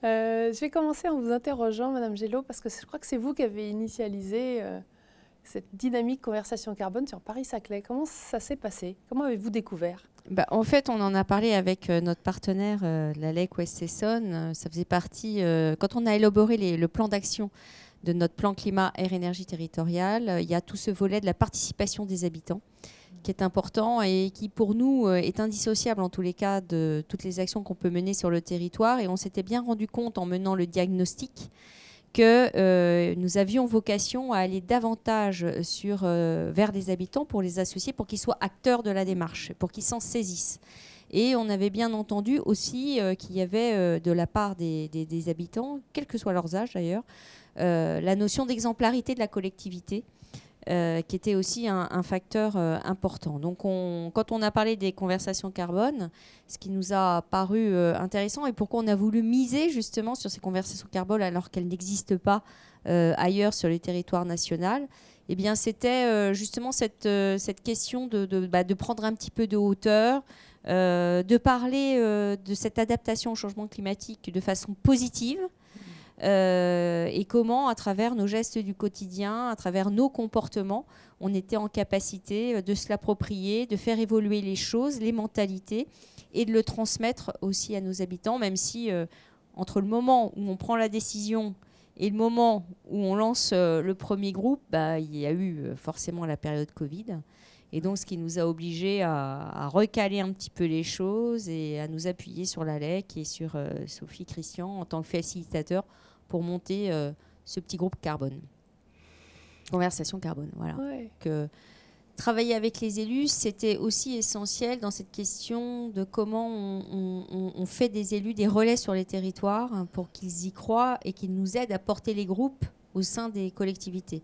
Je vais commencer en vous interrogeant, Madame Gélo, parce que je crois que c'est vous qui avez initialisé cette dynamique conversation carbone sur Paris-Saclay. Comment ça s'est passé? Comment avez-vous découvert? En fait, on en a parlé avec notre partenaire, la LEC Ouest Essonne. Ça faisait partie, quand on a élaboré le plan d'action de notre plan climat, air, énergie territoriale, il y a tout ce volet de la participation des habitants qui est important et qui, pour nous, est indissociable en tous les cas de toutes les actions qu'on peut mener sur le territoire. Et on s'était bien rendu compte en menant le diagnostic que nous avions vocation à aller davantage vers les habitants pour les associer, pour qu'ils soient acteurs de la démarche, pour qu'ils s'en saisissent. Et on avait bien entendu aussi qu'il y avait de la part des habitants, quel que soit leurs âges d'ailleurs, la notion d'exemplarité de la collectivité, qui était aussi un facteur important. Donc quand on a parlé des conversations carbone, ce qui nous a paru intéressant et pourquoi on a voulu miser justement sur ces conversations carbone alors qu'elles n'existent pas ailleurs sur le territoire national, eh bien, c'était justement cette question de prendre un petit peu de hauteur, de parler de cette adaptation au changement climatique de façon positive, et comment, à travers nos gestes du quotidien, à travers nos comportements, on était en capacité de se l'approprier, de faire évoluer les choses, les mentalités, et de le transmettre aussi à nos habitants, même si entre le moment où on prend la décision et le moment où on lance le premier groupe, il y a eu forcément la période Covid. Et donc, ce qui nous a obligés à recaler un petit peu les choses et à nous appuyer sur la LEC et sur Sophie Christian en tant que facilitateur pour monter ce petit groupe carbone. Conversation carbone, voilà. Ouais. Travailler avec les élus, c'était aussi essentiel dans cette question de comment on fait des élus des relais sur les territoires pour qu'ils y croient et qu'ils nous aident à porter les groupes au sein des collectivités.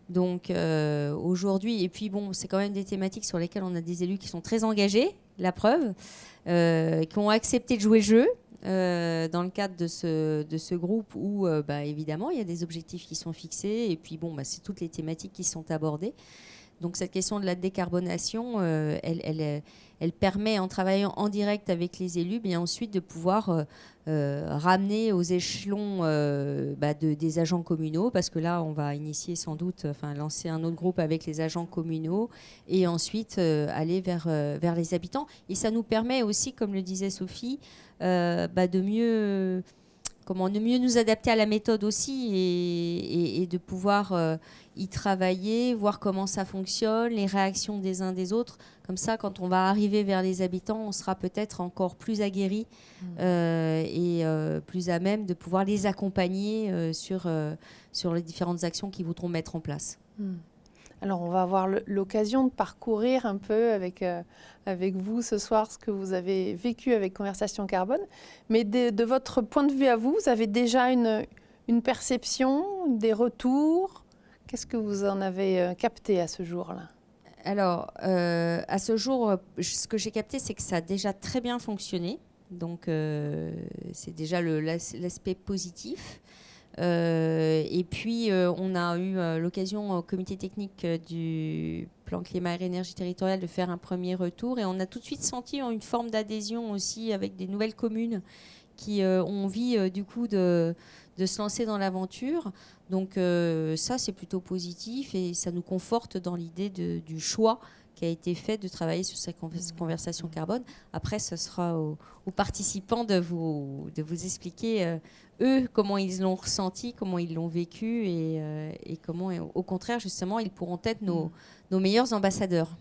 Donc aujourd'hui, et puis bon, c'est quand même des thématiques sur lesquelles on a des élus qui sont très engagés, la preuve, qui ont accepté de jouer le jeu dans le cadre de ce groupe où évidemment il y a des objectifs qui sont fixés et puis bon, c'est toutes les thématiques qui sont abordées. Donc cette question de la décarbonation, elle permet, en travaillant en direct avec les élus, bien ensuite de pouvoir ramener aux échelons des agents communaux, parce que là, on va initier sans doute, lancer un autre groupe avec les agents communaux, et ensuite aller vers les habitants. Et ça nous permet aussi, comme le disait Sophie, de mieux nous adapter à la méthode aussi et de pouvoir y travailler, voir comment ça fonctionne, les réactions des uns des autres. Comme ça, quand on va arriver vers les habitants, on sera peut-être encore plus aguerri et plus à même de pouvoir les accompagner sur les différentes actions qu'ils voudront mettre en place. Alors, on va avoir l'occasion de parcourir un peu avec vous ce soir ce que vous avez vécu avec Conversation Carbone. Mais de votre point de vue à vous, vous avez déjà une perception, des retours? Qu'est-ce que vous en avez capté à ce jour-là? Alors, à ce jour, ce que j'ai capté, c'est que ça a déjà très bien fonctionné. Donc, c'est déjà l'aspect positif. Et puis, on a eu l'occasion au comité technique du plan climat et énergie territoriale de faire un premier retour. Et on a tout de suite senti une forme d'adhésion aussi avec des nouvelles communes qui ont envie du coup de se lancer dans l'aventure. Donc ça, c'est plutôt positif et ça nous conforte dans l'idée du choix qui a été fait de travailler sur cette conversation carbone. Après, ce sera aux participants de vous expliquer, eux, comment ils l'ont ressenti, comment ils l'ont vécu et comment, au contraire, justement, ils pourront être nos meilleurs ambassadeurs.